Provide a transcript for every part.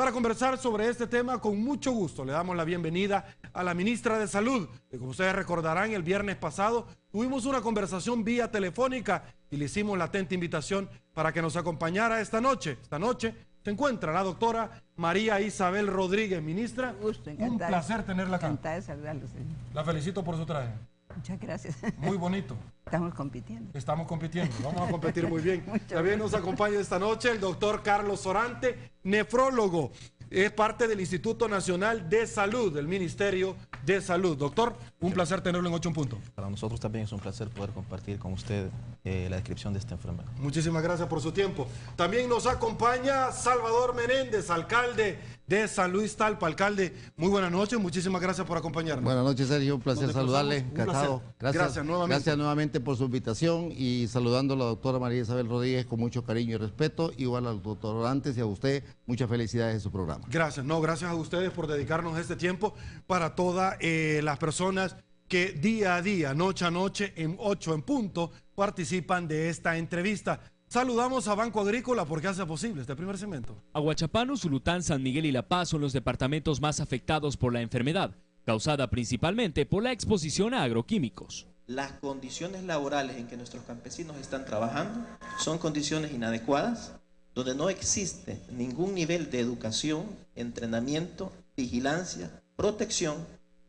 Para conversar sobre este tema, con mucho gusto le damos la bienvenida a la ministra de Salud, que como ustedes recordarán, el viernes pasado tuvimos una conversación vía telefónica y le hicimos la atenta invitación para que nos acompañara esta noche. Esta noche se encuentra la doctora María Isabel Rodríguez. Ministra, un placer tenerla acá. Encantada de saludarlos. La felicito por su traje. Muchas gracias. Muy bonito. Estamos compitiendo. Estamos compitiendo, vamos a competir muy bien. También nos acompaña esta noche el doctor Carlos Sorante, nefrólogo. Es parte del Instituto Nacional de Salud, del Ministerio de Salud. Doctor, un placer tenerlo en 8 en punto. Para nosotros también es un placer poder compartir con usted la descripción de esta enfermedad. Muchísimas gracias por su tiempo. También nos acompaña Salvador Menéndez, alcalde de San Luis Talpa. Alcalde, muy buenas noches, muchísimas gracias por acompañarnos. Buenas noches, Sergio, un placer saludarle, encantado. Gracias nuevamente. Gracias nuevamente por su invitación y saludando a la doctora María Isabel Rodríguez con mucho cariño y respeto, igual al doctor Antes y a usted, muchas felicidades en su programa. Gracias, gracias a ustedes por dedicarnos este tiempo para todas las personas que día a día, noche a noche, en 8 en punto, participan de esta entrevista. Saludamos a Banco Agrícola porque hace posible este primer segmento. Aguachapán, Usulután, San Miguel y La Paz son los departamentos más afectados por la enfermedad, causada principalmente por la exposición a agroquímicos. Las condiciones laborales en que nuestros campesinos están trabajando son condiciones inadecuadas, donde no existe ningún nivel de educación, entrenamiento, vigilancia, protección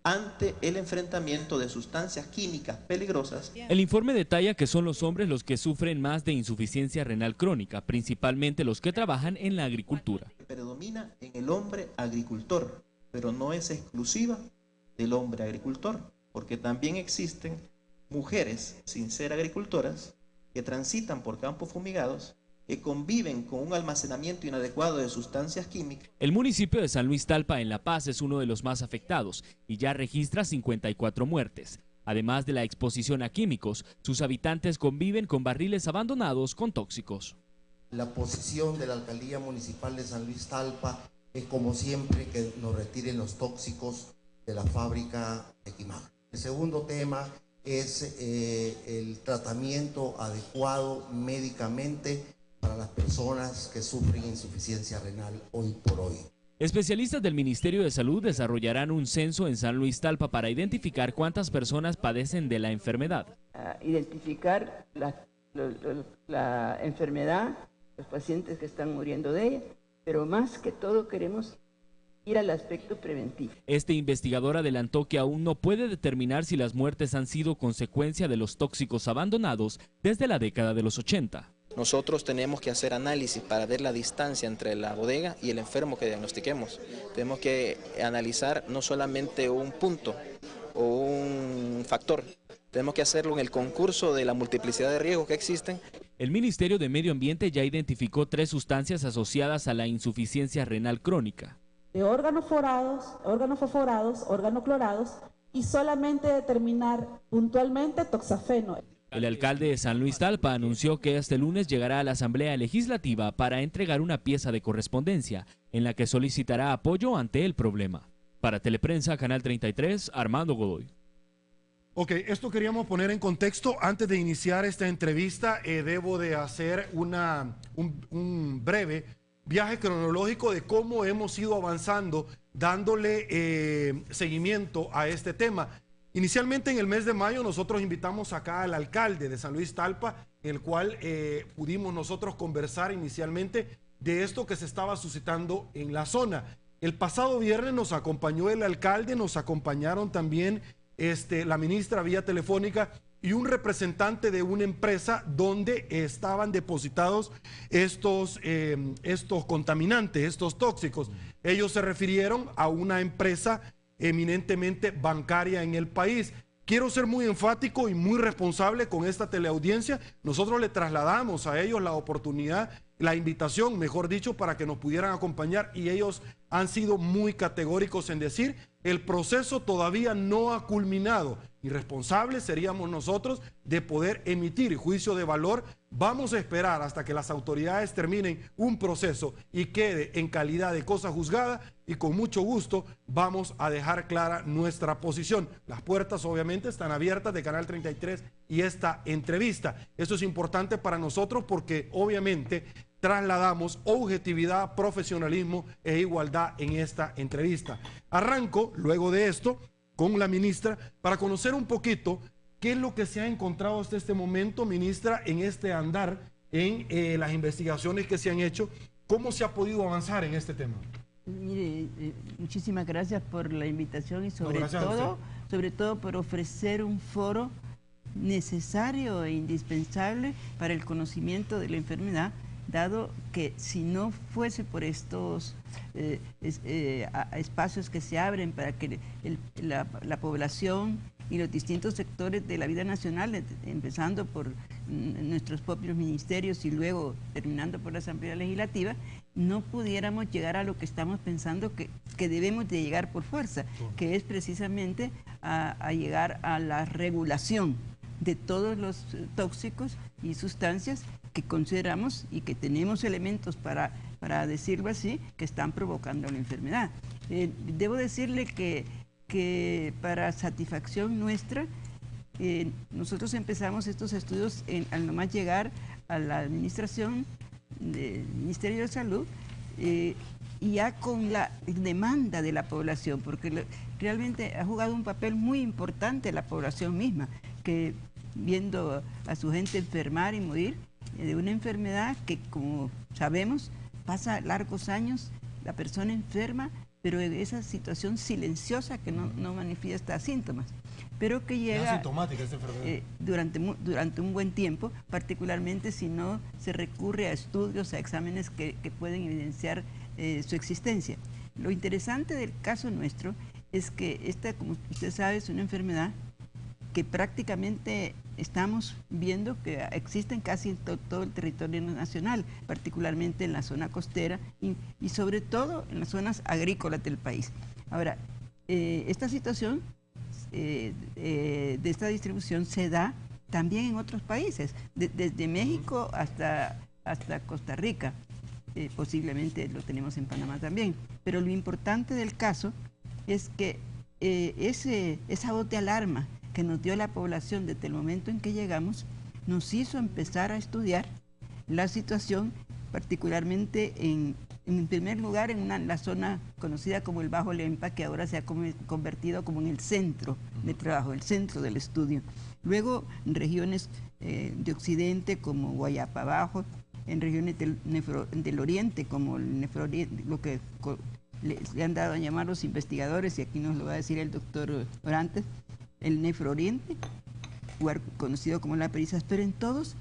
ante el enfrentamiento de sustancias químicas peligrosas. El informe detalla que son los hombres los que sufren más de insuficiencia renal crónica, principalmente los que trabajan en la agricultura. Predomina en el hombre agricultor, pero no es exclusiva del hombre agricultor, porque también existen mujeres sin ser agricultoras que transitan por campos fumigados, que conviven con un almacenamiento inadecuado de sustancias químicas. El municipio de San Luis Talpa en La Paz es uno de los más afectados y ya registra 54 muertes. Además de la exposición a químicos, sus habitantes conviven con barriles abandonados con tóxicos. La posición de la Alcaldía Municipal de San Luis Talpa es, como siempre, que nos retiren los tóxicos de la fábrica de Quimán. El segundo tema es el tratamiento adecuado médicamente para las personas que sufren insuficiencia renal hoy por hoy. Especialistas del Ministerio de Salud desarrollarán un censo en San Luis Talpa para identificar cuántas personas padecen de la enfermedad. Identificar la enfermedad, los pacientes que están muriendo de ella, pero más que todo queremos ir al aspecto preventivo. Este investigador adelantó que aún no puede determinar si las muertes han sido consecuencia de los tóxicos abandonados desde la década de los 80. Nosotros tenemos que hacer análisis para ver la distancia entre la bodega y el enfermo que diagnostiquemos. Tenemos que analizar no solamente un punto o un factor, tenemos que hacerlo en el concurso de la multiplicidad de riesgos que existen. El Ministerio de Medio Ambiente ya identificó 3 sustancias asociadas a la insuficiencia renal crónica. De órganos fosforados, órganos clorados y solamente determinar puntualmente toxafeno. El alcalde de San Luis Talpa anunció que este lunes llegará a la Asamblea Legislativa para entregar una pieza de correspondencia en la que solicitará apoyo ante el problema. Para Teleprensa, Canal 33, Armando Godoy. Ok, esto queríamos poner en contexto. Antes de iniciar esta entrevista, debo de hacer un breve viaje cronológico de cómo hemos ido avanzando, dándole seguimiento a este tema. Inicialmente en el mes de mayo nosotros invitamos acá al alcalde de San Luis Talpa, en el cual pudimos nosotros conversar inicialmente de esto que se estaba suscitando en la zona. El pasado viernes nos acompañó el alcalde, nos acompañaron también la ministra vía telefónica y un representante de una empresa donde estaban depositados estos contaminantes, estos tóxicos. Ellos se refirieron a una empresa eminentemente bancaria en el país. Quiero ser muy enfático y muy responsable con esta teleaudiencia. Nosotros le trasladamos a ellos la oportunidad, la invitación, mejor dicho, para que nos pudieran acompañar y ellos han sido muy categóricos en decir el proceso todavía no ha culminado. Irresponsables seríamos nosotros de poder emitir juicio de valor. Vamos a esperar hasta que las autoridades terminen un proceso y quede en calidad de cosa juzgada y con mucho gusto vamos a dejar clara nuestra posición. Las puertas obviamente están abiertas de Canal 33 y esta entrevista. Esto es importante para nosotros porque obviamente trasladamos objetividad, profesionalismo e igualdad en esta entrevista. Arranco, luego de esto, con la ministra para conocer un poquito qué es lo que se ha encontrado hasta este momento, ministra, en este andar, en las investigaciones que se han hecho, cómo se ha podido avanzar en este tema. Mire, muchísimas gracias por la invitación y sobre todo por ofrecer un foro necesario e indispensable para el conocimiento de la enfermedad, dado que si no fuese por estos espacios que se abren para que la población y los distintos sectores de la vida nacional, empezando por nuestros propios ministerios y luego terminando por la Asamblea Legislativa, no pudiéramos llegar a lo que estamos pensando que debemos de llegar por fuerza, que es precisamente a llegar a la regulación de todos los tóxicos y sustancias que consideramos y que tenemos elementos para decirlo así, que están provocando la enfermedad. Debo decirle que para satisfacción nuestra, nosotros empezamos estos estudios al nomás llegar a la administración del Ministerio de Salud, y ya con la demanda de la población, porque realmente ha jugado un papel muy importante la población misma, que viendo a su gente enfermar y morir de una enfermedad que, como sabemos, pasa largos años, la persona enferma, pero esa situación silenciosa que no manifiesta síntomas, pero que llega asintomática esta enfermedad. Durante un buen tiempo, particularmente si no se recurre a estudios, a exámenes que pueden evidenciar su existencia. Lo interesante del caso nuestro es que esta, como usted sabe, es una enfermedad que prácticamente estamos viendo que existen casi en todo el territorio nacional, particularmente en la zona costera y sobre todo en las zonas agrícolas del país. Ahora, esta situación de esta distribución se da también en otros países, desde México hasta Costa Rica, posiblemente lo tenemos en Panamá también, pero lo importante del caso es que esa voz de alarma que nos dio la población desde el momento en que llegamos, nos hizo empezar a estudiar la situación, particularmente en primer lugar en la zona conocida como el Bajo Lempa, que ahora se ha convertido como en el centro de trabajo, el centro del estudio. Luego en regiones de occidente como Guayapa Bajo, en regiones del oriente como el nefrooriente, lo que le han dado a llamar los investigadores, y aquí nos lo va a decir el doctor Orantes, el nefrooriente, lugar conocido como la Perisas, pero en todos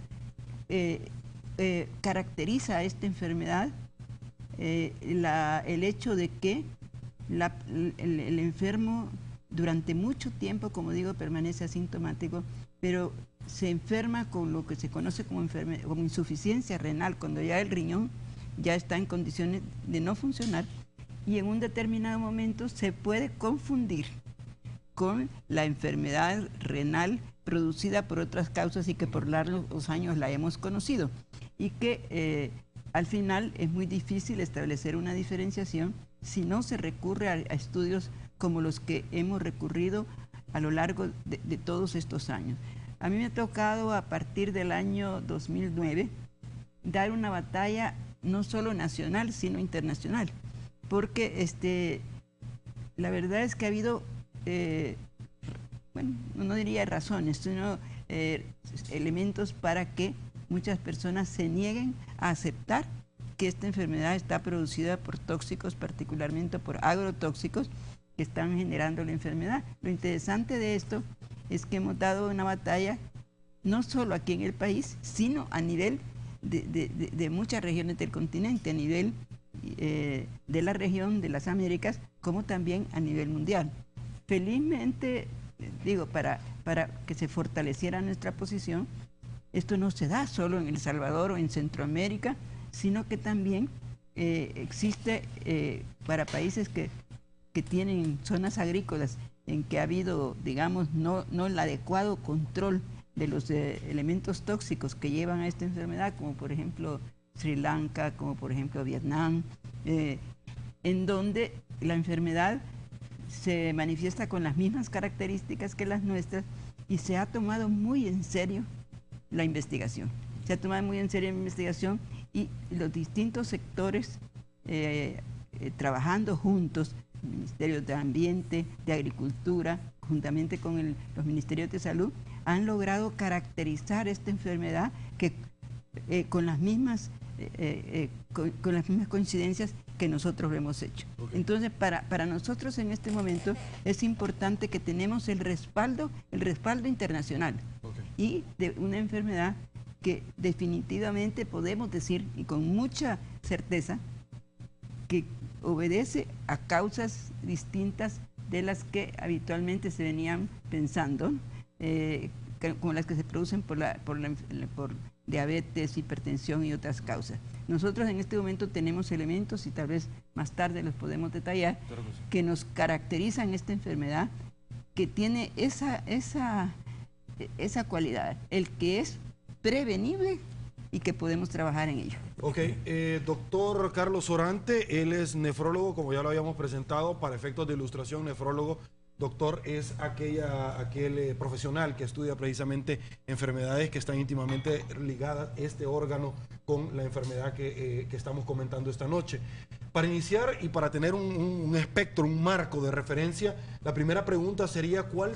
caracteriza a esta enfermedad el hecho de que el enfermo durante mucho tiempo, como digo, permanece asintomático, pero se enferma con lo que se conoce como insuficiencia renal, cuando ya el riñón ya está en condiciones de no funcionar, y en un determinado momento se puede confundir con la enfermedad renal producida por otras causas y que por largos años la hemos conocido, y que al final es muy difícil establecer una diferenciación si no se recurre a estudios como los que hemos recurrido a lo largo de todos estos años. A mí me ha tocado a partir del año 2009 dar una batalla no solo nacional sino internacional, porque la verdad es que ha habido bueno, no diría razones, sino elementos para que muchas personas se nieguen a aceptar que esta enfermedad está producida por tóxicos, particularmente por agrotóxicos que están generando la enfermedad. Lo interesante de esto es que hemos dado una batalla no solo aquí en el país, sino a nivel de muchas regiones del continente, a nivel de la región de las Américas, como también a nivel mundial. Felizmente, digo, para que se fortaleciera nuestra posición, esto no se da solo en El Salvador o en Centroamérica, sino que también existe para países que tienen zonas agrícolas en que ha habido, digamos, no el adecuado control de los elementos tóxicos que llevan a esta enfermedad, como por ejemplo Sri Lanka, como por ejemplo Vietnam, en donde la enfermedad se manifiesta con las mismas características que las nuestras y se ha tomado muy en serio la investigación. Se ha tomado muy en serio la investigación y los distintos sectores trabajando juntos, Ministerios de Ambiente, de Agricultura, juntamente con los Ministerios de Salud, han logrado caracterizar esta enfermedad que con las mismas coincidencias que nosotros lo hemos hecho. Okay. Entonces, para nosotros en este momento es importante que tenemos el respaldo internacional, okay, y de una enfermedad que definitivamente podemos decir, y con mucha certeza, que obedece a causas distintas de las que habitualmente se venían pensando, como las que se producen por diabetes, hipertensión y otras causas. Nosotros en este momento tenemos elementos, y tal vez más tarde los podemos detallar, claro que sí, que nos caracterizan esta enfermedad, que tiene esa cualidad, el que es prevenible y que podemos trabajar en ello. Ok, doctor Carlos Orante, él es nefrólogo, como ya lo habíamos presentado, para efectos de ilustración, nefrólogo. Doctor es aquel profesional que estudia precisamente enfermedades que están íntimamente ligadas, este órgano, con la enfermedad que estamos comentando esta noche. Para iniciar y para tener un espectro, un marco de referencia, la primera pregunta sería ¿cuál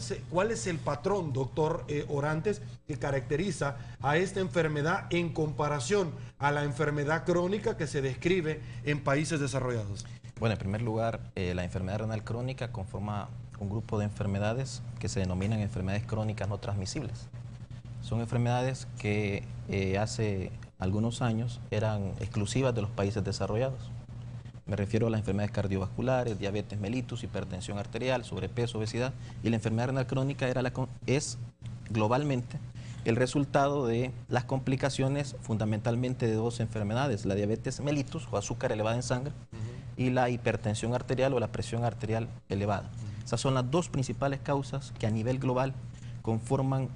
es el patrón, doctor Orantes, que caracteriza a esta enfermedad en comparación a la enfermedad crónica que se describe en países desarrollados? Bueno, en primer lugar, la enfermedad renal crónica conforma un grupo de enfermedades que se denominan enfermedades crónicas no transmisibles. Son enfermedades que hace algunos años eran exclusivas de los países desarrollados. Me refiero a las enfermedades cardiovasculares, diabetes mellitus, hipertensión arterial, sobrepeso, obesidad, y la enfermedad renal crónica es globalmente el resultado de las complicaciones fundamentalmente de dos enfermedades, la diabetes mellitus o azúcar elevada en sangre, y la hipertensión arterial o la presión arterial elevada. Esas son las dos principales causas que a nivel global conforman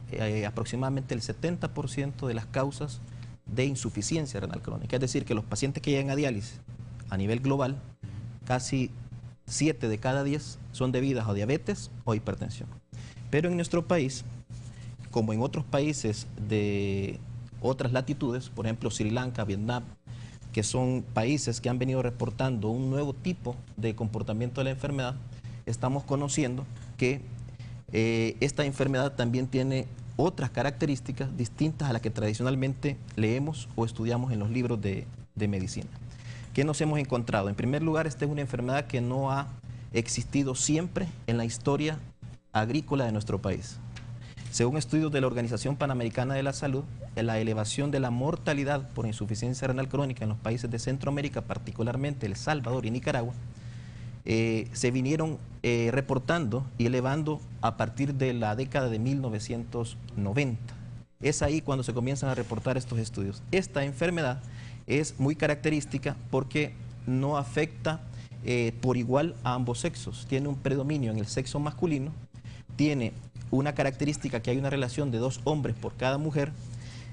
aproximadamente el 70% de las causas de insuficiencia renal crónica. Es decir, que los pacientes que llegan a diálisis a nivel global, casi 7 de cada 10 son debidas a diabetes o hipertensión. Pero en nuestro país, como en otros países de otras latitudes, por ejemplo Sri Lanka, Vietnam, que son países que han venido reportando un nuevo tipo de comportamiento de la enfermedad, estamos conociendo que esta enfermedad también tiene otras características distintas a las que tradicionalmente leemos o estudiamos en los libros de medicina. ¿Qué nos hemos encontrado? En primer lugar, esta es una enfermedad que no ha existido siempre en la historia agrícola de nuestro país. Según estudios de la Organización Panamericana de la Salud, la elevación de la mortalidad por insuficiencia renal crónica en los países de Centroamérica, particularmente El Salvador y Nicaragua, se vinieron reportando y elevando a partir de la década de 1990. Es ahí cuando se comienzan a reportar estos estudios. Esta enfermedad es muy característica porque no afecta por igual a ambos sexos. Tiene un predominio en el sexo masculino, tiene una característica que hay una relación de 2 hombres por cada mujer,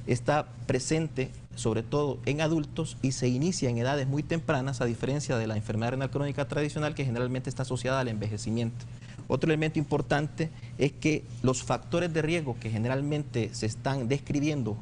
está presente sobre todo en adultos y se inicia en edades muy tempranas, a diferencia de la enfermedad renal crónica tradicional que generalmente está asociada al envejecimiento. Otro elemento importante es que los factores de riesgo que generalmente se están describiendo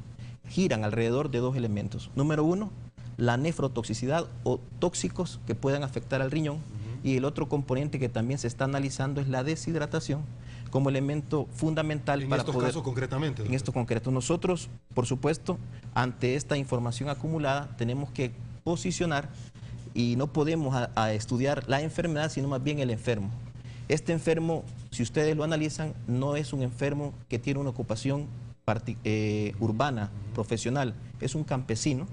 giran alrededor de 2 elementos. Número 1, la nefrotoxicidad o tóxicos que puedan afectar al riñón, y el otro componente que también se está analizando es la deshidratación como elemento fundamental para poder... En estos casos concretamente. En estos concretos. Nosotros, por supuesto, ante esta información acumulada, tenemos que posicionar y no podemos a estudiar la enfermedad, sino más bien el enfermo. Este enfermo, si ustedes lo analizan, no es un enfermo que tiene una ocupación urbana, profesional, es un campesino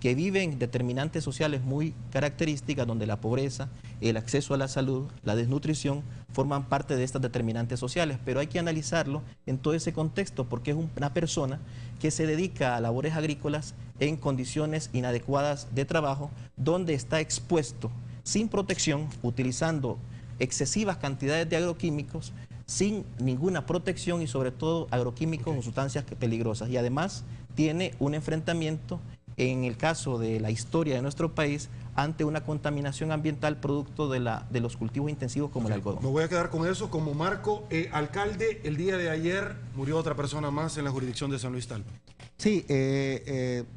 que vive en determinantes sociales muy características donde la pobreza, el acceso a la salud, la desnutrición forman parte de estas determinantes sociales, pero hay que analizarlo en todo ese contexto porque es una persona que se dedica a labores agrícolas en condiciones inadecuadas de trabajo, donde está expuesto sin protección, utilizando excesivas cantidades de agroquímicos, sin ninguna protección y sobre todo agroquímicos o sustancias peligrosas, y además tiene un enfrentamiento en el caso de la historia de nuestro país ante una contaminación ambiental producto de los cultivos intensivos como el algodón. Me voy a quedar con eso como marco. Alcalde, el día de ayer murió otra persona más en la jurisdicción de San Luis Talpa. Sí,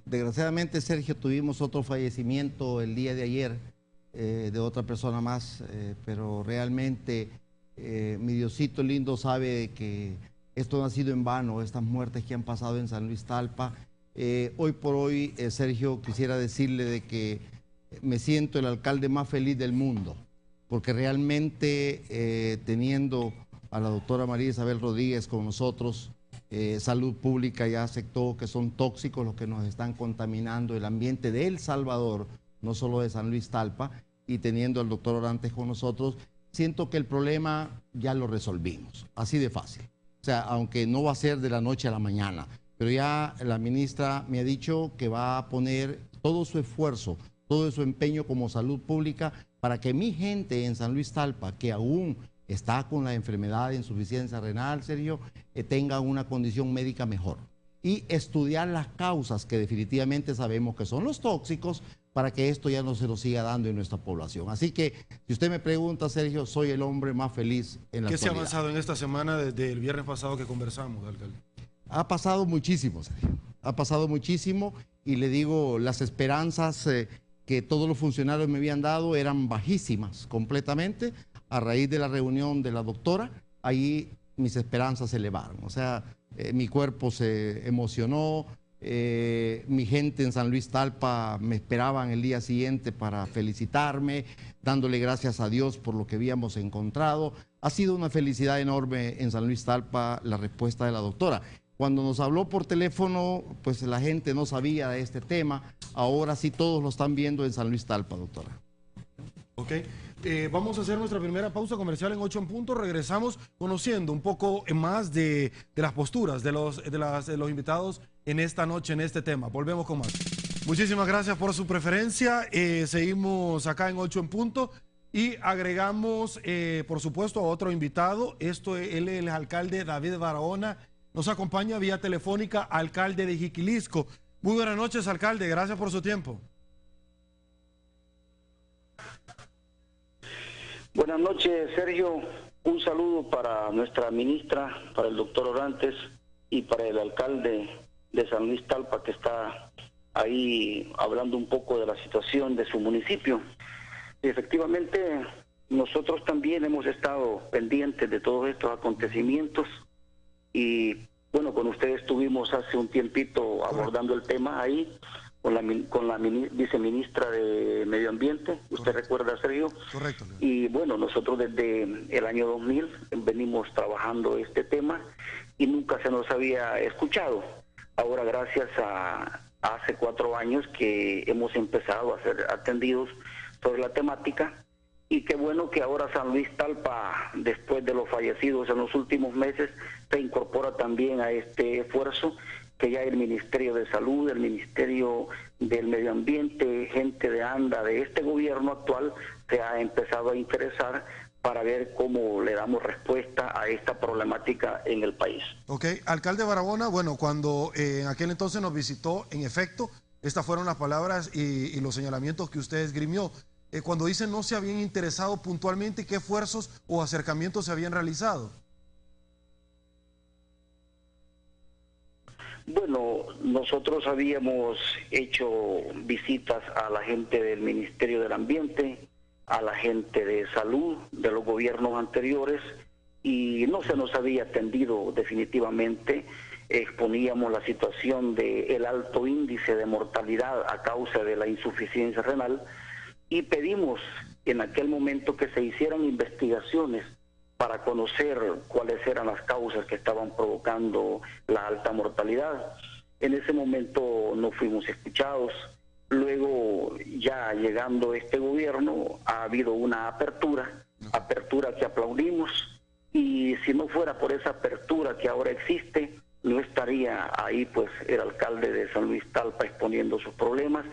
desgraciadamente, Sergio, tuvimos otro fallecimiento el día de ayer de otra persona más, pero realmente mi Diosito lindo sabe que esto no ha sido en vano, estas muertes que han pasado en San Luis Talpa. Hoy por hoy, Sergio, quisiera decirle de que me siento el alcalde más feliz del mundo, porque realmente teniendo a la doctora María Isabel Rodríguez con nosotros, Salud Pública ya aceptó que son tóxicos los que nos están contaminando el ambiente de El Salvador, no solo de San Luis Talpa, y teniendo al doctor Orantes con nosotros, siento que el problema ya lo resolvimos, así de fácil. O sea, aunque no va a ser de la noche a la mañana, pero ya la ministra me ha dicho que va a poner todo su esfuerzo, todo su empeño como Salud Pública para que mi gente en San Luis Talpa, que aún está con la enfermedad de insuficiencia renal, Sergio, tenga una condición médica mejor. Y estudiar las causas que definitivamente sabemos que son los tóxicos para que esto ya no se nos siga dando en nuestra población. Así que, si usted me pregunta, Sergio, soy el hombre más feliz en la actualidad. ¿Qué se ha avanzado en esta semana desde el viernes pasado que conversamos, alcalde? Ha pasado muchísimo, Sergio. Ha pasado muchísimo y le digo, las esperanzas que todos los funcionarios me habían dado eran bajísimas completamente. A raíz de la reunión de la doctora, ahí mis esperanzas se elevaron. O sea, mi cuerpo se emocionó, mi gente en San Luis Talpa me esperaban el día siguiente para felicitarme, dándole gracias a Dios por lo que habíamos encontrado. Ha sido una felicidad enorme en San Luis Talpa la respuesta de la doctora. Cuando nos habló por teléfono, pues la gente no sabía de este tema. Ahora sí todos lo están viendo en San Luis Talpa, doctora. Ok. Vamos a hacer nuestra primera pausa comercial en 8 en punto. Regresamos conociendo un poco más de las posturas de los invitados en esta noche, en este tema. Volvemos con más. Muchísimas gracias por su preferencia. Seguimos acá en 8 en punto y agregamos, por supuesto, a otro invitado. Él es el alcalde David Barahona. Nos acompaña vía telefónica, alcalde de Jiquilisco. Muy buenas noches, alcalde. Gracias por su tiempo. Buenas noches, Sergio. Un saludo para nuestra ministra, para el doctor Orantes y para el alcalde de San Luis Talpa, que está ahí hablando un poco de la situación de su municipio. Efectivamente, nosotros también hemos estado pendientes de todos estos acontecimientos y, bueno, con ustedes estuvimos hace un tiempito abordando el tema ahí, con la viceministra de Medio Ambiente, usted recuerda, Sergio. Correcto. Y bueno, nosotros desde el año 2000 venimos trabajando este tema y nunca se nos había escuchado. Ahora, gracias a hace 4 años que hemos empezado a ser atendidos sobre la temática, y qué bueno que ahora San Luis Talpa, después de los fallecidos en los últimos meses, se incorpora también a este esfuerzo, que ya el Ministerio de Salud, el Ministerio del Medio Ambiente, gente de ANDA, de este gobierno actual, se ha empezado a interesar para ver cómo le damos respuesta a esta problemática en el país. Ok, alcalde Barahona, bueno, cuando en aquel entonces nos visitó, en efecto, estas fueron las palabras y los señalamientos que usted esgrimió. Cuando dicen no se habían interesado puntualmente, ¿qué esfuerzos o acercamientos se habían realizado? Bueno, nosotros habíamos hecho visitas a la gente del Ministerio del Ambiente, a la gente de Salud de los gobiernos anteriores, y no se nos había atendido definitivamente. Exponíamos la situación del alto índice de mortalidad a causa de la insuficiencia renal y pedimos en aquel momento que se hicieran investigaciones para conocer cuáles eran las causas que estaban provocando la alta mortalidad. En ese momento no fuimos escuchados. Luego, ya llegando este gobierno, ha habido una apertura que aplaudimos, y si no fuera por esa apertura que ahora existe, no estaría ahí pues el alcalde de San Luis Talpa exponiendo sus problemas,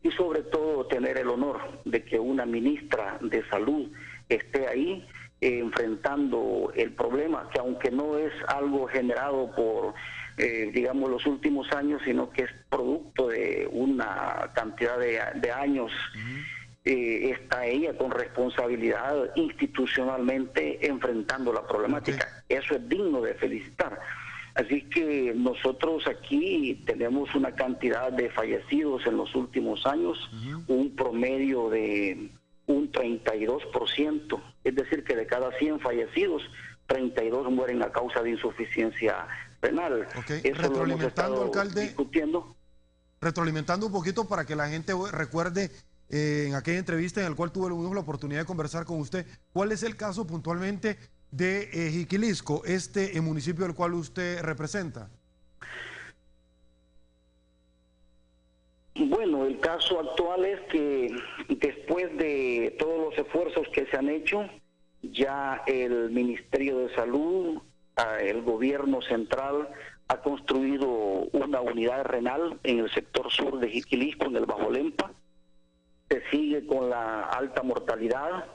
y sobre todo tener el honor de que una ministra de Salud esté ahí enfrentando el problema, que aunque no es algo generado por, digamos, los últimos años, sino que es producto de una cantidad de años, está ella con responsabilidad institucionalmente enfrentando la problemática. Eso es digno de felicitar. Así que nosotros aquí tenemos una cantidad de fallecidos en los últimos años, un promedio de un 32%, es decir, que de cada 100 fallecidos, 32 mueren a causa de insuficiencia renal. Eso retroalimentando, alcalde, discutiendo. Retroalimentando un poquito para que la gente recuerde en aquella entrevista en la cual tuve la oportunidad de conversar con usted, ¿cuál es el caso puntualmente de Jiquilisco, municipio del cual usted representa? Bueno, el caso actual es que después de todos los esfuerzos que se han hecho, ya el Ministerio de Salud, el gobierno central, ha construido una unidad renal en el sector sur de Jiquilisco, en el Bajo Lempa. Se sigue con la alta mortalidad,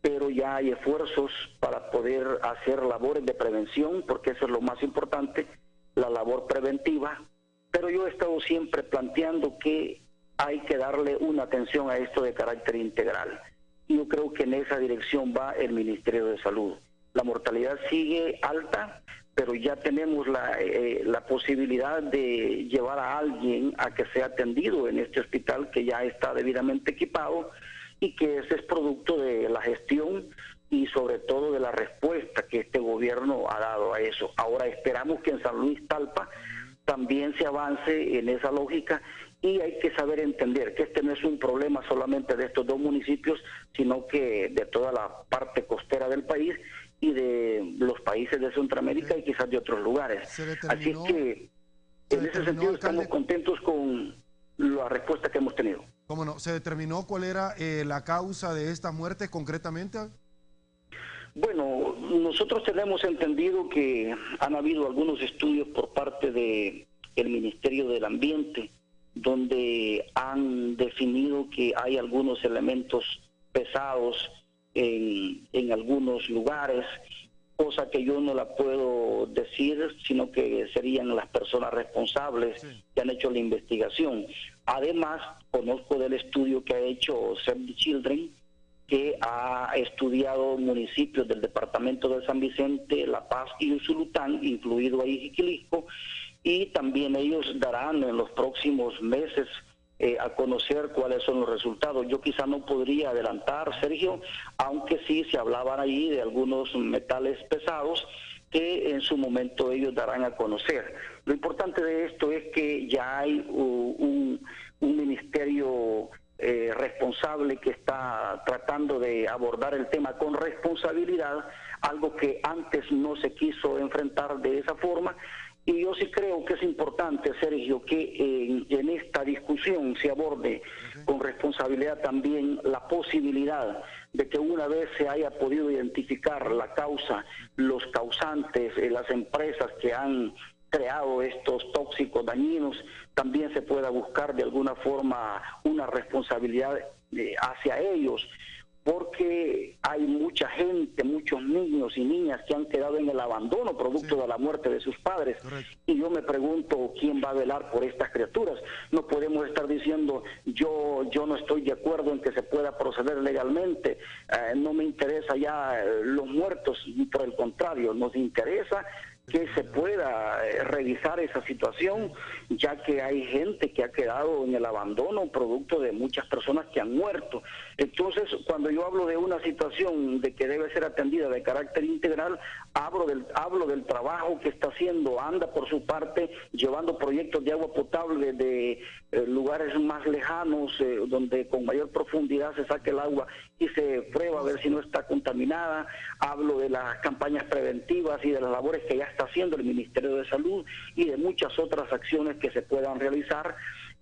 pero ya hay esfuerzos para poder hacer labores de prevención, porque eso es lo más importante, la labor preventiva. Pero yo he estado siempre planteando que hay que darle una atención a esto de carácter integral. Yo creo que en esa dirección va el Ministerio de Salud. La mortalidad sigue alta, pero ya tenemos la posibilidad de llevar a alguien a que sea atendido en este hospital que ya está debidamente equipado y que ese es producto de la gestión y sobre todo de la respuesta que este gobierno ha dado a eso. Ahora esperamos que en San Luis Talpa también se avance en esa lógica y hay que saber entender que este no es un problema solamente de estos dos municipios, sino que de toda la parte costera del país y de los países de Centroamérica y quizás de otros lugares. Así que en ese sentido estamos contentos con la respuesta que hemos tenido. ¿Cómo no? ¿Se determinó cuál era la causa de esta muerte concretamente? Bueno, nosotros tenemos entendido que han habido algunos estudios por parte del Ministerio del Ambiente, donde han definido que hay algunos elementos pesados en algunos lugares, cosa que yo no la puedo decir, sino que serían las personas responsables que han hecho la investigación. Además, conozco del estudio que ha hecho Save the Children, que ha estudiado municipios del departamento de San Vicente, La Paz y Usulután, incluido ahí Jiquilisco, y también ellos darán en los próximos meses a conocer cuáles son los resultados. Yo quizá no podría adelantar, Sergio, aunque sí se hablaban ahí de algunos metales pesados que en su momento ellos darán a conocer. Lo importante de esto es que ya hay un ministerio responsable que está tratando de abordar el tema con responsabilidad, algo que antes no se quiso enfrentar de esa forma. Y yo sí creo que es importante, Sergio, que en esta discusión se aborde con responsabilidad también la posibilidad de que una vez se haya podido identificar la causa, los causantes, las empresas que han creado estos tóxicos dañinos, también se pueda buscar de alguna forma una responsabilidad hacia ellos, porque hay mucha gente, muchos niños y niñas que han quedado en el abandono producto de la muerte de sus padres. Y yo me pregunto quién va a velar por estas criaturas. No podemos estar diciendo yo no estoy de acuerdo en que se pueda proceder legalmente, no me interesa ya los muertos, por el contrario, nos interesa que se pueda revisar esa situación, ya que hay gente que ha quedado en el abandono producto de muchas personas que han muerto. Entonces, cuando yo hablo de una situación de que debe ser atendida de carácter integral, hablo del trabajo que está haciendo ANDA por su parte, llevando proyectos de agua potable de lugares más lejanos, donde con mayor profundidad se saque el agua y se prueba a ver si no está contaminada. Hablo de las campañas preventivas y de las labores que ya está haciendo el Ministerio de Salud y de muchas otras acciones que se puedan realizar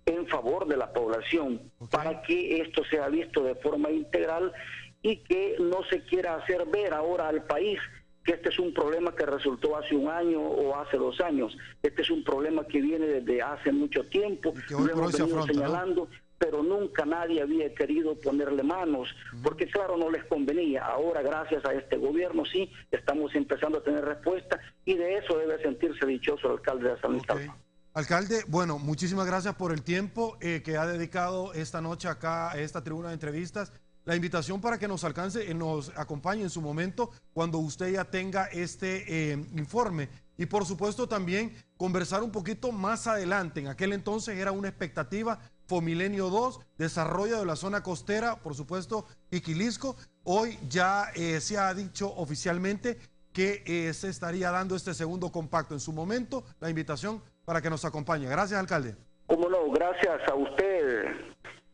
en favor de la población, para que esto sea visto de forma integral y que no se quiera hacer ver ahora al país que este es un problema que resultó hace un año o hace 2 años. Este es un problema que viene desde hace mucho tiempo, lo hemos venido señalando, pero nunca nadie había querido ponerle manos, porque claro, no les convenía. Ahora, gracias a este gobierno, sí, estamos empezando a tener respuesta, y de eso debe sentirse dichoso el alcalde de San Luis Talpa. Alcalde, bueno, muchísimas gracias por el tiempo que ha dedicado esta noche acá a esta tribuna de entrevistas. La invitación para que nos acompañe en su momento cuando usted ya tenga este informe y por supuesto también conversar un poquito más adelante. En aquel entonces era una expectativa Fomilenio 2, desarrollo de la zona costera, por supuesto, Jiquilisco. Hoy ya se ha dicho oficialmente que se estaría dando este segundo compacto. En su momento, la invitación para que nos acompañe. Gracias, alcalde. Cómo no, gracias a usted.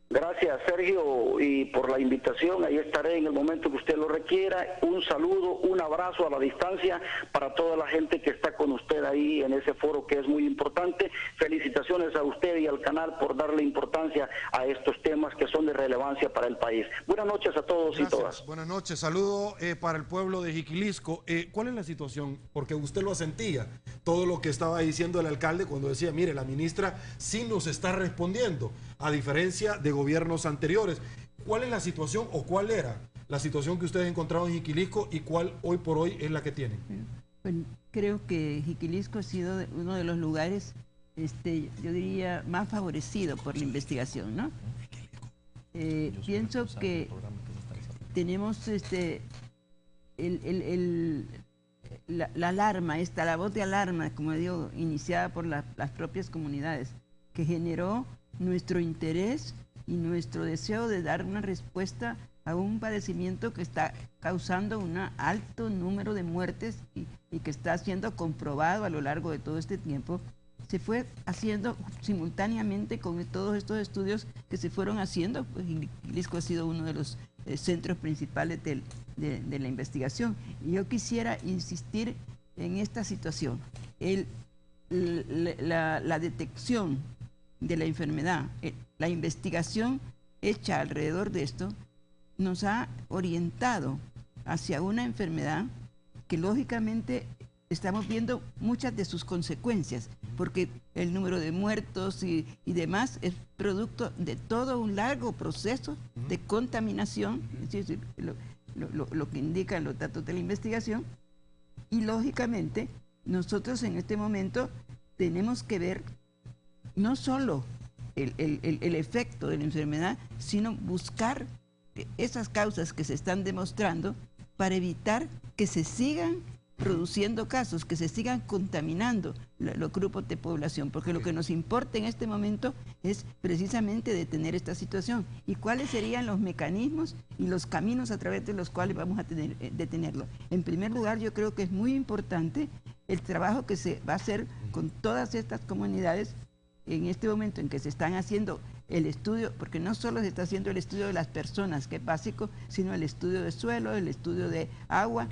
Gracias, Sergio, y por la invitación. Ahí estaré en el momento que usted lo requiera. Un saludo, un abrazo a la distancia para toda la gente que está con usted ahí en ese foro que es muy importante. Felicitaciones a usted y al canal por darle importancia a estos temas que son de relevancia para el país. Buenas noches a todos. Gracias. Y todas. Buenas noches. Saludo para el pueblo de Jiquilisco. ¿Cuál es la situación? Porque usted lo sentía, todo lo que estaba diciendo el alcalde cuando decía, mire, la ministra sí nos está respondiendo, a diferencia de gobiernos anteriores. ¿Cuál es la situación o cuál era la situación que ustedes encontraron en Jiquilisco y cuál hoy por hoy es la que tienen? Bueno, creo que Jiquilisco ha sido uno de los lugares, yo diría, más favorecido por la investigación, ¿no? Pienso que tenemos la alarma, la voz de alarma, como digo, iniciada por las propias comunidades, que generó nuestro interés y nuestro deseo de dar una respuesta a un padecimiento que está causando un alto número de muertes y que está siendo comprobado a lo largo de todo este tiempo. Se fue haciendo simultáneamente con todos estos estudios que se fueron haciendo. Pues Jiquilisco ha sido uno de los centros principales de la investigación. Y yo quisiera insistir en esta situación. La detección de la enfermedad, la investigación hecha alrededor de esto, nos ha orientado hacia una enfermedad que lógicamente estamos viendo muchas de sus consecuencias, porque el número de muertos y demás es producto de todo un largo proceso de contaminación, es decir, lo que indican los datos de la investigación, y lógicamente nosotros en este momento tenemos que ver no solo el efecto de la enfermedad, sino buscar esas causas que se están demostrando para evitar que se sigan produciendo casos, que se sigan contaminando los grupos de población, porque lo que nos importa en este momento es precisamente detener esta situación. ¿Y cuáles serían los mecanismos y los caminos a través de los cuales vamos a detenerlo? En primer lugar, yo creo que es muy importante el trabajo que se va a hacer con todas estas comunidades en este momento en que se están haciendo el estudio, porque no solo se está haciendo el estudio de las personas, que es básico, sino el estudio de suelo, el estudio de agua,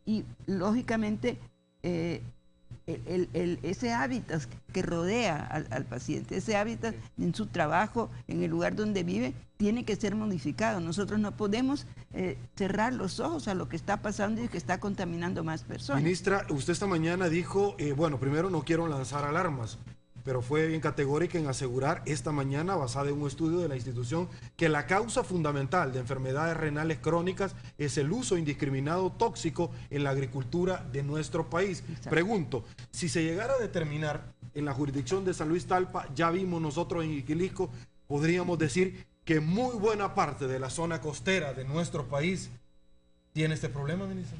y lógicamente ese hábitat que rodea al paciente, ese hábitat en su trabajo, en el lugar donde vive, tiene que ser modificado. Nosotros no podemos cerrar los ojos a lo que está pasando y que está contaminando más personas. Ministra, usted esta mañana dijo, bueno, primero no quiero lanzar alarmas, pero fue bien categórica en asegurar esta mañana, basada en un estudio de la institución, que la causa fundamental de enfermedades renales crónicas es el uso indiscriminado tóxico en la agricultura de nuestro país. Exacto. Pregunto, si se llegara a determinar en la jurisdicción de San Luis Talpa, ya vimos nosotros en Jiquilisco, podríamos decir que muy buena parte de la zona costera de nuestro país tiene este problema, ministra.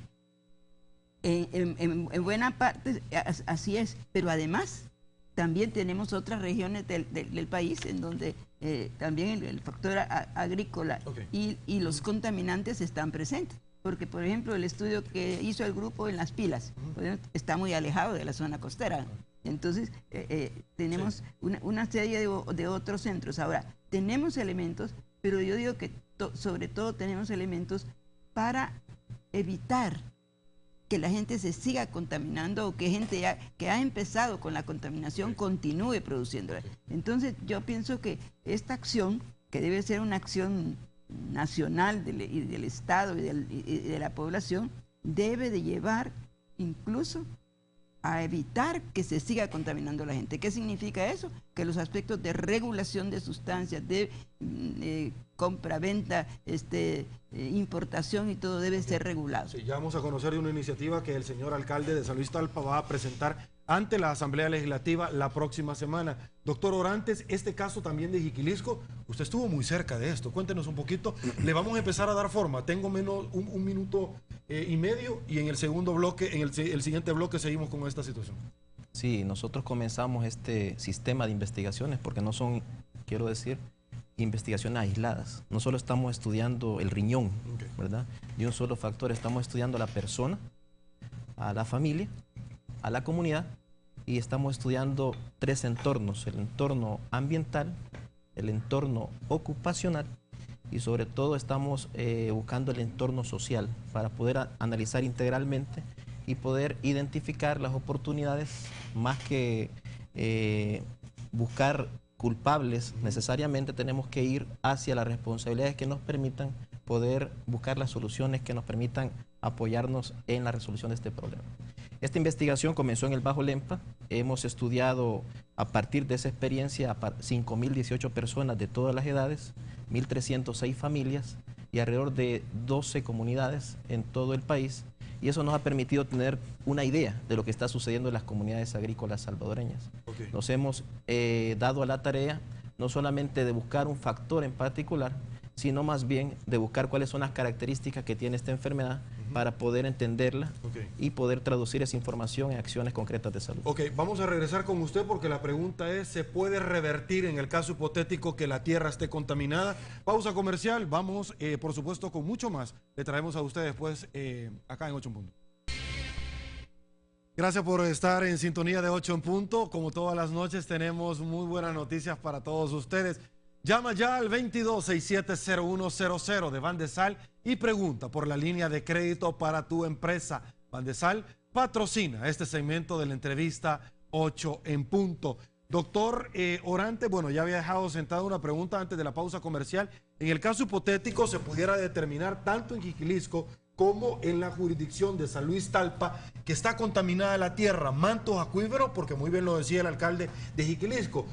En buena parte así es, pero además también tenemos otras regiones del país en donde también el factor agrícola y los contaminantes están presentes. Porque, por ejemplo, el estudio que hizo el grupo en Las Pilas está muy alejado de la zona costera. Entonces, tenemos una serie de otros centros. Ahora, tenemos elementos, pero yo digo que sobre todo tenemos elementos para evitar que la gente se siga contaminando o que gente que ha empezado con la contaminación continúe produciéndola. Entonces yo pienso que esta acción, que debe ser una acción nacional del Estado y de la población, debe de llevar incluso a evitar que se siga contaminando la gente. ¿Qué significa eso? Que los aspectos de regulación de sustancias, de compra, venta, importación y todo debe ser regulado. Sí, ya vamos a conocer de una iniciativa que el señor alcalde de San Luis Talpa va a presentar ante la Asamblea Legislativa la próxima semana. Doctor Orantes, este caso también de Jiquilisco, usted estuvo muy cerca de esto. Cuéntenos un poquito. Le vamos a empezar a dar forma. Tengo menos un minuto y medio y en el segundo bloque, en el siguiente bloque seguimos con esta situación. Sí, nosotros comenzamos este sistema de investigaciones porque no son, quiero decir, investigaciones aisladas. No solo estamos estudiando el riñón, ¿verdad? De un solo factor, estamos estudiando a la persona, a la familia, a la comunidad, y estamos estudiando 3 entornos: el entorno ambiental, el entorno ocupacional y sobre todo estamos buscando el entorno social para poder analizar integralmente y poder identificar las oportunidades, más que buscar culpables. Necesariamente tenemos que ir hacia las responsabilidades que nos permitan poder buscar las soluciones que nos permitan apoyarnos en la resolución de este problema. Esta investigación comenzó en el Bajo Lempa. Hemos estudiado a partir de esa experiencia a 5.018 personas de todas las edades, 1.306 familias y alrededor de 12 comunidades en todo el país. Y eso nos ha permitido tener una idea de lo que está sucediendo en las comunidades agrícolas salvadoreñas. Nos hemos dado a la tarea no solamente de buscar un factor en particular, sino más bien de buscar cuáles son las características que tiene esta enfermedad para poder entenderla y poder traducir esa información en acciones concretas de salud. Ok, vamos a regresar con usted porque la pregunta es, ¿se puede revertir en el caso hipotético que la tierra esté contaminada? Pausa comercial, vamos por supuesto con mucho más. Le traemos a usted después acá en 8 en Punto. Gracias por estar en sintonía de 8 en Punto. Como todas las noches tenemos muy buenas noticias para todos ustedes. Llama ya al 22670100 de Bandesal y pregunta por la línea de crédito para tu empresa. Bandesal patrocina este segmento de la entrevista 8 en Punto. Doctor Orante, bueno, ya había dejado sentada una pregunta antes de la pausa comercial. En el caso hipotético se pudiera determinar tanto en Jiquilisco como en la jurisdicción de San Luis Talpa que está contaminada la tierra, mantos acuíferos, porque muy bien lo decía el alcalde de Jiquilisco,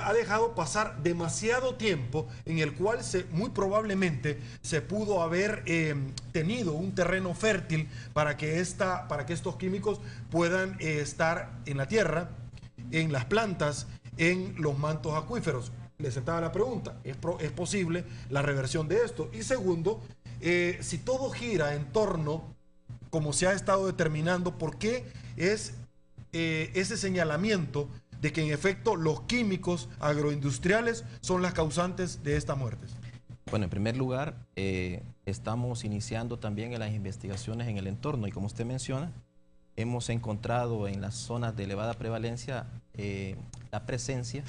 ha dejado pasar demasiado tiempo en el cual muy probablemente se pudo haber tenido un terreno fértil para que estos químicos puedan estar en la tierra, en las plantas, en los mantos acuíferos. Les sentaba la pregunta, ¿es posible la reversión de esto? Y segundo, si todo gira en torno, como se ha estado determinando, ¿por qué es ese señalamiento de que en efecto los químicos agroindustriales son las causantes de estas muertes? Bueno, en primer lugar, estamos iniciando también en las investigaciones en el entorno y como usted menciona, hemos encontrado en las zonas de elevada prevalencia la presencia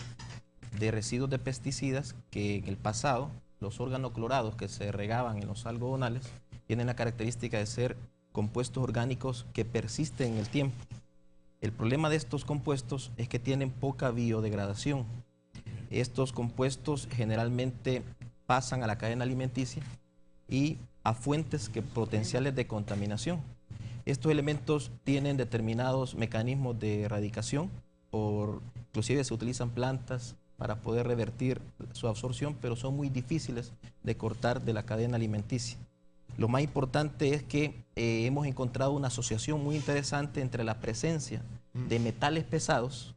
de residuos de pesticidas que en el pasado los organoclorados que se regaban en los algodonales tienen la característica de ser compuestos orgánicos que persisten en el tiempo. El problema de estos compuestos es que tienen poca biodegradación. Estos compuestos generalmente pasan a la cadena alimenticia y a fuentes potenciales de contaminación. Estos elementos tienen determinados mecanismos de erradicación, inclusive se utilizan plantas para poder revertir su absorción, pero son muy difíciles de cortar de la cadena alimenticia. Lo más importante es que hemos encontrado una asociación muy interesante entre la presencia de metales pesados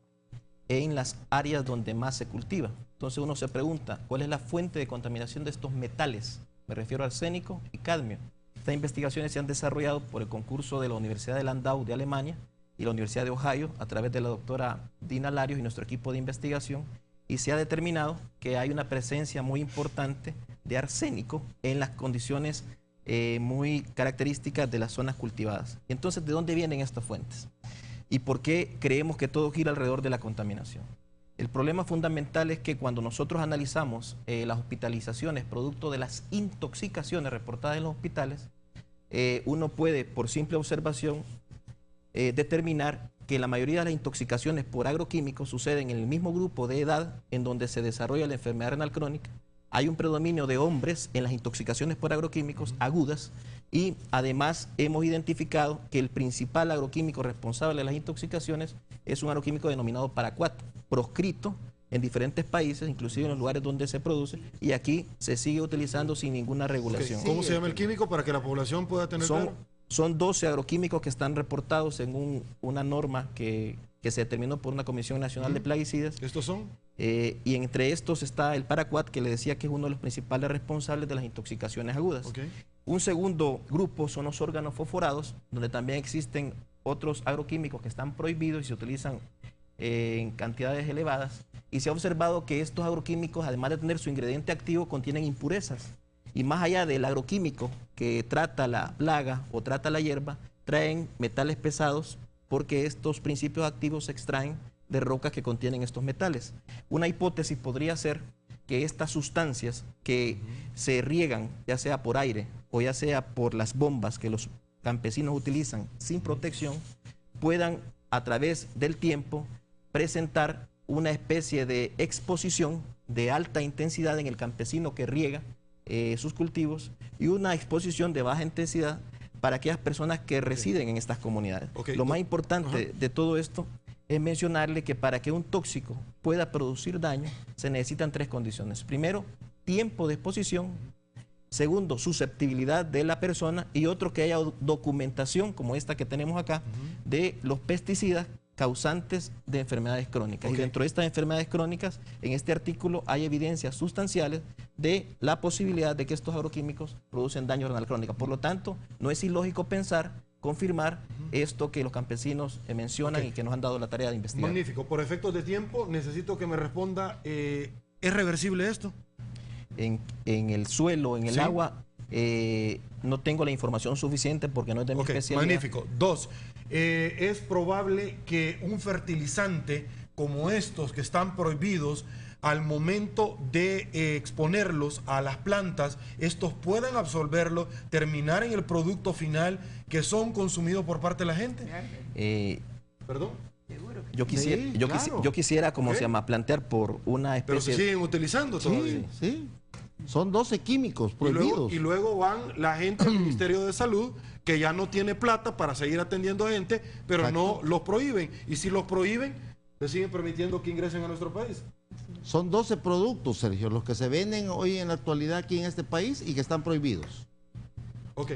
en las áreas donde más se cultiva. Entonces uno se pregunta, ¿cuál es la fuente de contaminación de estos metales? Me refiero a arsénico y cadmio. Estas investigaciones se han desarrollado por el concurso de la Universidad de Landau de Alemania y la Universidad de Ohio a través de la doctora Dina Larios y nuestro equipo de investigación, y se ha determinado que hay una presencia muy importante de arsénico en las condiciones muy características de las zonas cultivadas. Entonces, ¿de dónde vienen estas fuentes? ¿Y por qué creemos que todo gira alrededor de la contaminación? El problema fundamental es que cuando nosotros analizamos las hospitalizaciones producto de las intoxicaciones reportadas en los hospitales, uno puede, por simple observación, determinar que la mayoría de las intoxicaciones por agroquímicos suceden en el mismo grupo de edad en donde se desarrolla la enfermedad renal crónica. Hay un predominio de hombres en las intoxicaciones por agroquímicos agudas y además hemos identificado que el principal agroquímico responsable de las intoxicaciones es un agroquímico denominado paraquat, proscrito en diferentes países, inclusive en los lugares donde se produce, y aquí se sigue utilizando sin ninguna regulación. ¿Cómo se llama el químico para que la población pueda tener claro? Son 12 agroquímicos que están reportados en una norma que que se determinó por una Comisión Nacional de Plaguicidas. ¿Estos son? Y entre estos está el paraquat, que le decía que es uno de los principales responsables de las intoxicaciones agudas. Okay. Un segundo grupo son los órganos fosforados, donde también existen otros agroquímicos que están prohibidos y se utilizan en cantidades elevadas. Y se ha observado que estos agroquímicos, además de tener su ingrediente activo, contienen impurezas. Y más allá del agroquímico que trata la plaga o trata la hierba, traen metales pesados porque estos principios activos se extraen de rocas que contienen estos metales. Una hipótesis podría ser que estas sustancias que se riegan, ya sea por aire o ya sea por las bombas que los campesinos utilizan sin protección, puedan a través del tiempo presentar una especie de exposición de alta intensidad en el campesino que riega sus cultivos y una exposición de baja intensidad para aquellas personas que residen en estas comunidades. Lo más importante de todo esto es mencionarle que para que un tóxico pueda producir daño se necesitan 3 condiciones. Primero, tiempo de exposición. Segundo, susceptibilidad de la persona. Y otro, que haya documentación, como esta que tenemos acá, de los pesticidas causantes de enfermedades crónicas. Y dentro de estas enfermedades crónicas, en este artículo hay evidencias sustanciales de la posibilidad de que estos agroquímicos producen daño renal crónico. Por lo tanto, no es ilógico confirmar esto que los campesinos mencionan y que nos han dado la tarea de investigar. Magnífico. Por efectos de tiempo, necesito que me responda, ¿es reversible esto? En el suelo, en el agua, no tengo la información suficiente porque no es de mi especialidad. Magnífico. 2, es probable que un fertilizante como estos que están prohibidos, al momento de exponerlos a las plantas, estos puedan absorberlo, terminar en el producto final que son consumidos por parte de la gente. ¿Perdón? Yo quisiera, como se llama, plantear por una especie... Pero se siguen utilizando todavía. Sí. Son 12 químicos prohibidos. Y luego van la gente del Ministerio de Salud, que ya no tiene plata para seguir atendiendo gente, pero no los prohíben. Y si los prohíben, le siguen permitiendo que ingresen a nuestro país. Son 12 productos, Sergio, los que se venden hoy en la actualidad aquí en este país y que están prohibidos. Ok.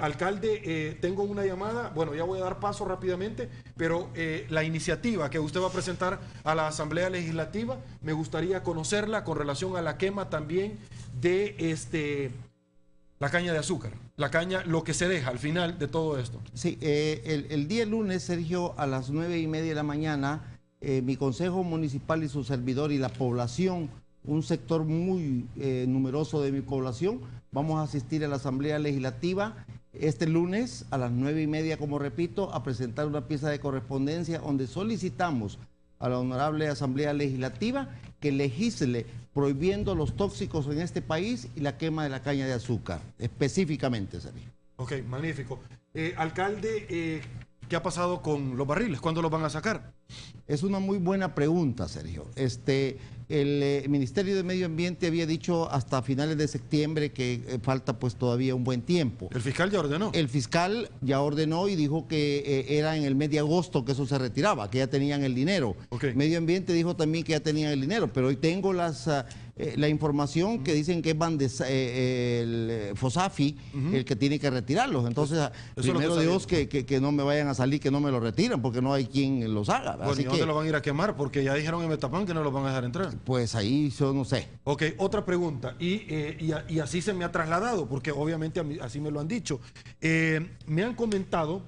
Alcalde, tengo una llamada. Bueno, ya voy a dar paso rápidamente, pero la iniciativa que usted va a presentar a la Asamblea Legislativa, me gustaría conocerla con relación a la quema también de la caña de azúcar. La caña, lo que se deja al final de todo esto. Sí, el día lunes, Sergio, a las 9:30 de la mañana, mi Consejo Municipal y su servidor y la población, un sector muy numeroso de mi población, vamos a asistir a la Asamblea Legislativa este lunes a las 9:30, como repito, a presentar una pieza de correspondencia donde solicitamos a la Honorable Asamblea Legislativa que legisle prohibiendo los tóxicos en este país y la quema de la caña de azúcar, específicamente, Sergio. Ok, magnífico. Alcalde, ¿qué ha pasado con los barriles? ¿Cuándo los van a sacar? Es una muy buena pregunta, Sergio. El Ministerio de Medio Ambiente había dicho hasta finales de septiembre que falta pues todavía un buen tiempo. ¿El fiscal ya ordenó? El fiscal ya ordenó y dijo que era en el mes de agosto que eso se retiraba, que ya tenían el dinero. Medio Ambiente dijo también que ya tenían el dinero, pero hoy tengo la información que dicen que es el Fosafi el que tiene que retirarlos. Entonces, primero Dios que no me vayan a salir, que no me lo retiran, porque no hay quien los haga. Bueno, ¿y dónde lo van a ir a quemar? Porque ya dijeron en Metapán que no los van a dejar entrar. Pues ahí yo no sé. Ok, otra pregunta. Y así se me ha trasladado, porque obviamente así me lo han dicho. Me han comentado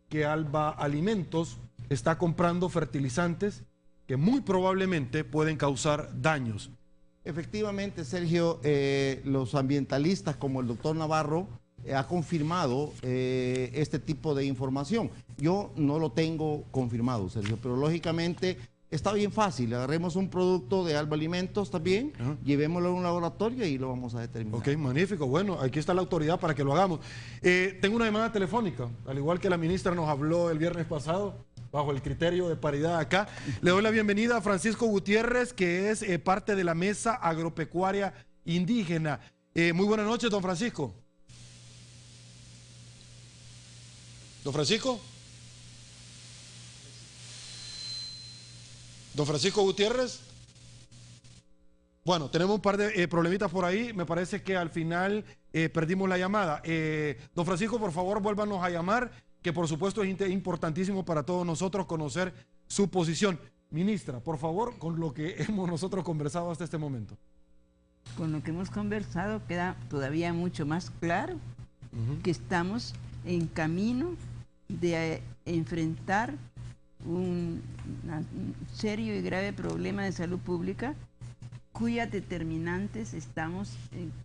que Alba Alimentos está comprando fertilizantes que muy probablemente pueden causar daños. Efectivamente, Sergio, los ambientalistas como el doctor Navarro ha confirmado este tipo de información. Yo no lo tengo confirmado, Sergio, pero lógicamente está bien fácil. Agarremos un producto de Alba Alimentos también, llevémoslo a un laboratorio y lo vamos a determinar. Ok, magnífico. Bueno, aquí está la autoridad para que lo hagamos. Tengo una llamada telefónica, al igual que la ministra nos habló el viernes pasado, bajo el criterio de paridad acá. Le doy la bienvenida a Francisco Gutiérrez, que es parte de la Mesa Agropecuaria Indígena. Muy buenas noches, don Francisco. ¿Don Francisco? ¿Don Francisco Gutiérrez? Bueno, tenemos un par de problemitas por ahí. Me parece que al final perdimos la llamada. Don Francisco, por favor, vuélvanos a llamar, que por supuesto es importantísimo para todos nosotros conocer su posición. Ministra, por favor, con lo que hemos nosotros conversado hasta este momento. Con lo que hemos conversado queda todavía mucho más claro que estamos en camino de enfrentar un serio y grave problema de salud pública cuyas determinantes estamos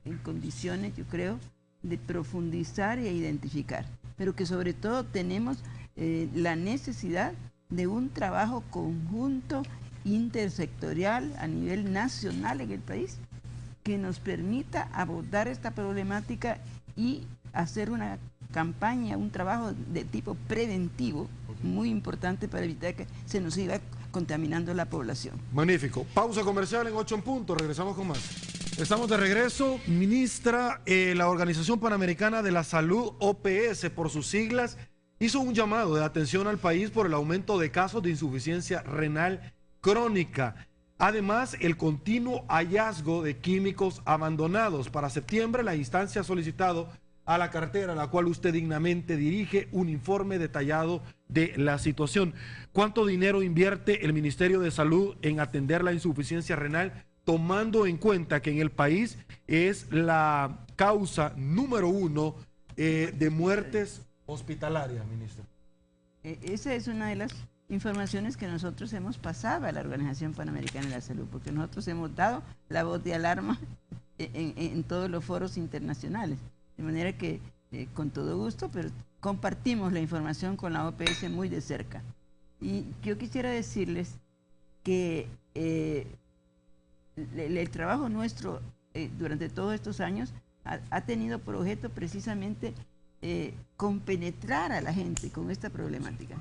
en condiciones, yo creo, de profundizar e identificar, pero que sobre todo tenemos la necesidad de un trabajo conjunto intersectorial a nivel nacional en el país que nos permita abordar esta problemática y hacer una campaña, un trabajo de tipo preventivo muy importante para evitar que se nos siga contaminando la población. Magnífico. Pausa comercial en 8 en punto. Regresamos con más. Estamos de regreso. Ministra, la Organización Panamericana de la Salud, OPS, por sus siglas, hizo un llamado de atención al país por el aumento de casos de insuficiencia renal crónica. Además, el continuo hallazgo de químicos abandonados. Para septiembre, la instancia ha solicitado a la cartera, a la cual usted dignamente dirige, un informe detallado de la situación. ¿Cuánto dinero invierte el Ministerio de Salud en atender la insuficiencia renal, tomando en cuenta que en el país es la causa número 1 de muertes hospitalarias, ministro? Esa es una de las informaciones que nosotros hemos pasado a la Organización Panamericana de la Salud, porque nosotros hemos dado la voz de alarma en todos los foros internacionales. De manera que, con todo gusto, pero compartimos la información con la OPS muy de cerca. Y yo quisiera decirles que el trabajo nuestro durante todos estos años ha tenido por objeto precisamente compenetrar a la gente con esta problemática.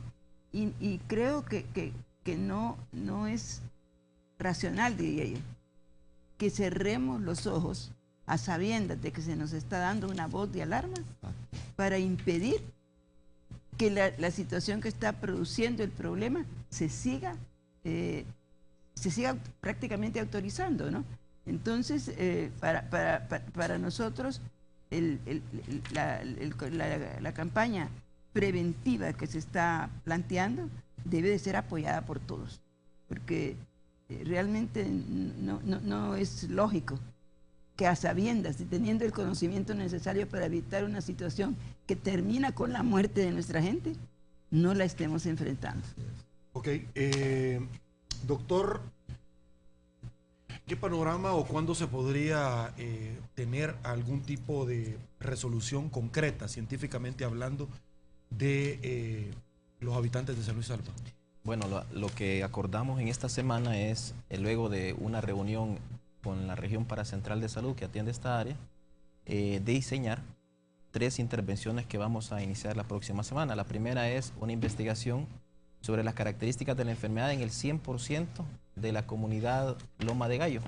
Y creo que no es racional, diría yo, que cerremos los ojos a sabiendas de que se nos está dando una voz de alarma para impedir que la situación que está produciendo el problema se siga prácticamente autorizando, ¿no? Entonces, para nosotros, la campaña preventiva que se está planteando debe de ser apoyada por todos, porque realmente no es lógico que a sabiendas y teniendo el conocimiento necesario para evitar una situación que termina con la muerte de nuestra gente, no la estemos enfrentando. Ok, doctor, ¿qué panorama o cuándo se podría tener algún tipo de resolución concreta, científicamente hablando, de los habitantes de San Luis Alpa? Bueno, lo que acordamos en esta semana es, luego de una reunión con la región paracentral de salud que atiende esta área, de diseñar 3 intervenciones que vamos a iniciar la próxima semana. La primera es una investigación sobre las características de la enfermedad en el 100% de la comunidad Loma de Gallo.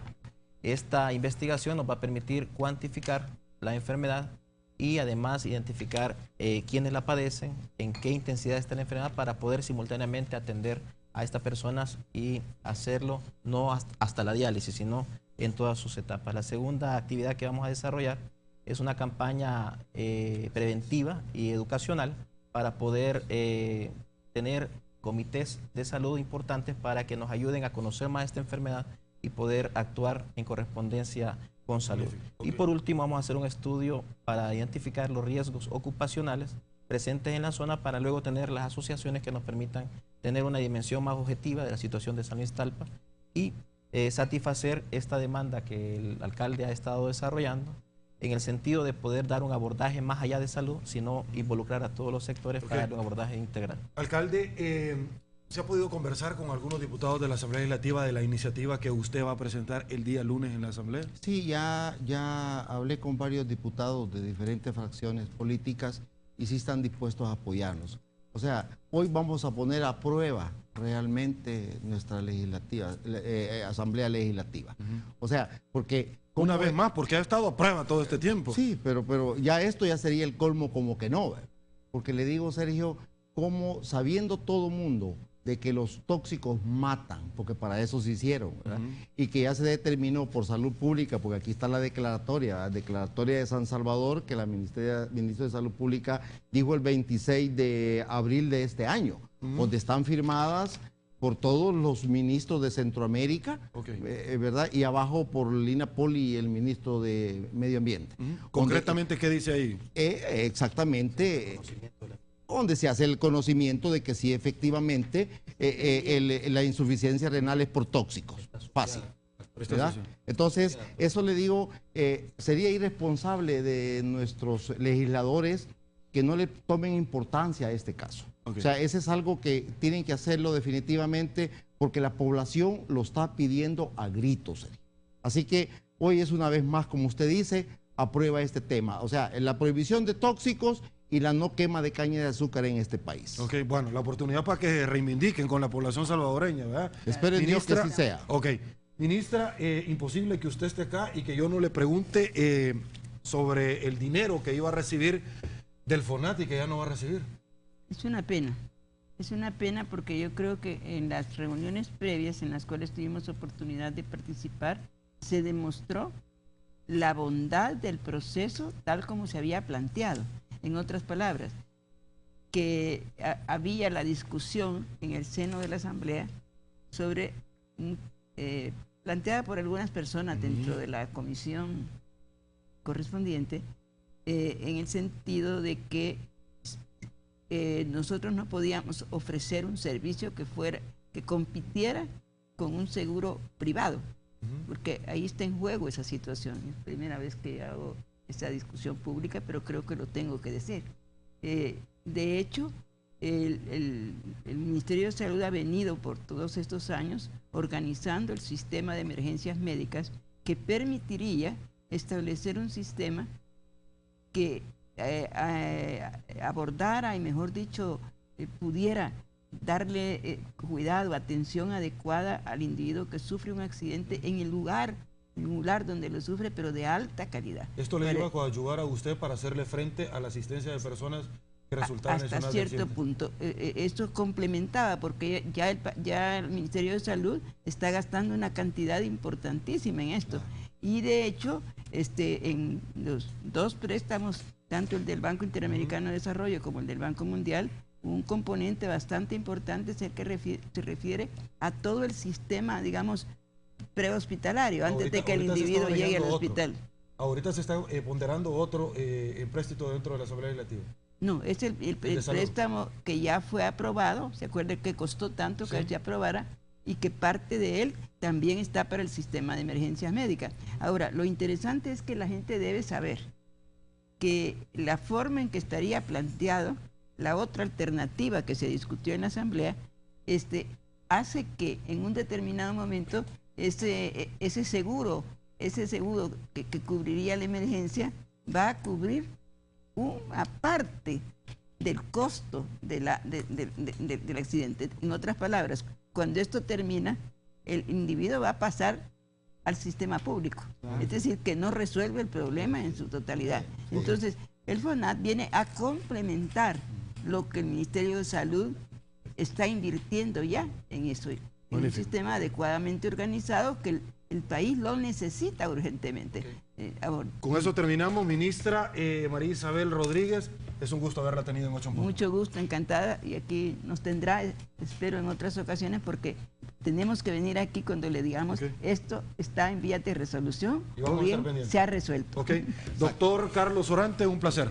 Esta investigación nos va a permitir cuantificar la enfermedad y además identificar quiénes la padecen, en qué intensidad está la enfermedad, para poder simultáneamente atender a estas personas y hacerlo no hasta la diálisis, sino en todas sus etapas. La segunda actividad que vamos a desarrollar es una campaña preventiva y educacional para poder tener comités de salud importantes para que nos ayuden a conocer más esta enfermedad y poder actuar en correspondencia con salud. Okay. Y por último vamos a hacer un estudio para identificar los riesgos ocupacionales presentes en la zona, para luego tener las asociaciones que nos permitan tener una dimensión más objetiva de la situación de San Luis Talpa y satisfacer esta demanda que el alcalde ha estado desarrollando, en el sentido de poder dar un abordaje más allá de salud, sino involucrar a todos los sectores para dar un abordaje integral. Alcalde, ¿se ha podido conversar con algunos diputados de la Asamblea Legislativa de la iniciativa que usted va a presentar el día lunes en la Asamblea? Sí, ya hablé con varios diputados de diferentes fracciones políticas y sí están dispuestos a apoyarnos. O sea, hoy vamos a poner a prueba realmente nuestra Asamblea Legislativa. O sea, porque... Una vez más, porque ha estado a prueba todo este tiempo. Sí, pero ya esto ya sería el colmo como que no, ¿verdad? Porque le digo, Sergio, como sabiendo todo mundo de que los tóxicos matan, porque para eso se hicieron, ¿verdad? Y que ya se determinó por salud pública, porque aquí está la declaratoria de San Salvador, que la ministra de Salud Pública dijo el 26 de abril de este año, donde están firmadas por todos los ministros de Centroamérica, ¿verdad? Y abajo por Lina Poli, el ministro de Medio Ambiente. Concretamente, ¿qué dice ahí? Exactamente, donde se hace el conocimiento de que sí, efectivamente, la insuficiencia renal es por tóxicos. Fácil. ¿Verdad? Entonces, eso le digo, sería irresponsable de nuestros legisladores que no le tomen importancia a este caso. O sea, ese es algo que tienen que hacerlo definitivamente porque la población lo está pidiendo a gritos. Así que hoy es una vez más, como usted dice, aprueba este tema. O sea, la prohibición de tóxicos y la no quema de caña de azúcar en este país. Ok, bueno, la oportunidad para que reivindiquen con la población salvadoreña, ¿verdad? Espero en Dios que así sea. Ok. Ministra, imposible que usted esté acá y que yo no le pregunte sobre el dinero que iba a recibir del FONAT y que ya no va a recibir. Es una pena porque yo creo que en las reuniones previas en las cuales tuvimos oportunidad de participar, se demostró la bondad del proceso tal como se había planteado. En otras palabras, que había la discusión en el seno de la Asamblea sobre planteada por algunas personas dentro de la comisión correspondiente, en el sentido de que nosotros no podíamos ofrecer un servicio que compitiera con un seguro privado, porque ahí está en juego esa situación. Es primera vez que hago esta discusión pública, pero creo que lo tengo que decir. De hecho, el Ministerio de Salud ha venido por todos estos años organizando el sistema de emergencias médicas que permitiría establecer un sistema que abordara y, mejor dicho, pudiera darle cuidado, atención adecuada al individuo que sufre un accidente en el lugar donde lo sufre, pero de alta calidad. ¿Esto le iba a coadyuvar a usted para hacerle frente a la asistencia de personas que resultaban hasta cierto punto? Esto complementaba, porque ya el Ministerio de Salud está gastando una cantidad importantísima en esto. Y de hecho, en los dos préstamos, tanto el del Banco Interamericano de Desarrollo como el del Banco Mundial, un componente bastante importante es el que se refiere a todo el sistema, digamos, prehospitalario, antes de que el individuo llegue al hospital. Ahorita se está ponderando otro empréstito dentro de la Asamblea Legislativa. No, es el préstamo que ya fue aprobado. Se acuerda que costó tanto que se aprobara, y que parte de él también está para el sistema de emergencias médicas. Ahora, lo interesante es que la gente debe saber que la forma en que estaría planteado, la otra alternativa que se discutió en la Asamblea, hace que en un determinado momento ese seguro que cubriría la emergencia va a cubrir una parte del costo del accidente. En otras palabras, cuando esto termina, el individuo va a pasar al sistema público. Es decir, que no resuelve el problema en su totalidad. Entonces, el FONAT viene a complementar lo que el Ministerio de Salud está invirtiendo ya en eso, en un sistema adecuadamente organizado que el país lo necesita urgentemente. Con eso terminamos, ministra María Isabel Rodríguez. Es un gusto haberla tenido en 8 Puntos. Mucho gusto, encantada, y aquí nos tendrá, espero, en otras ocasiones, porque tenemos que venir aquí cuando le digamos esto está en vías de resolución o bien se ha resuelto. Doctor Carlos Orante, un placer.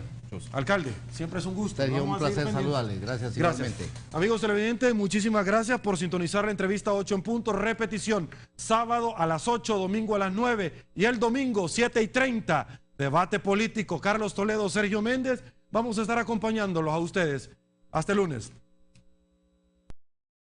Alcalde, siempre es un gusto. Sería un placer saludarle. Gracias igualmente. Amigos televidentes, muchísimas gracias por sintonizar la entrevista 8 en punto. Repetición, sábado a las 8, domingo a las 9 y el domingo 7:30. Debate político. Carlos Toledo, Sergio Méndez. Vamos a estar acompañándolos a ustedes. Hasta el lunes.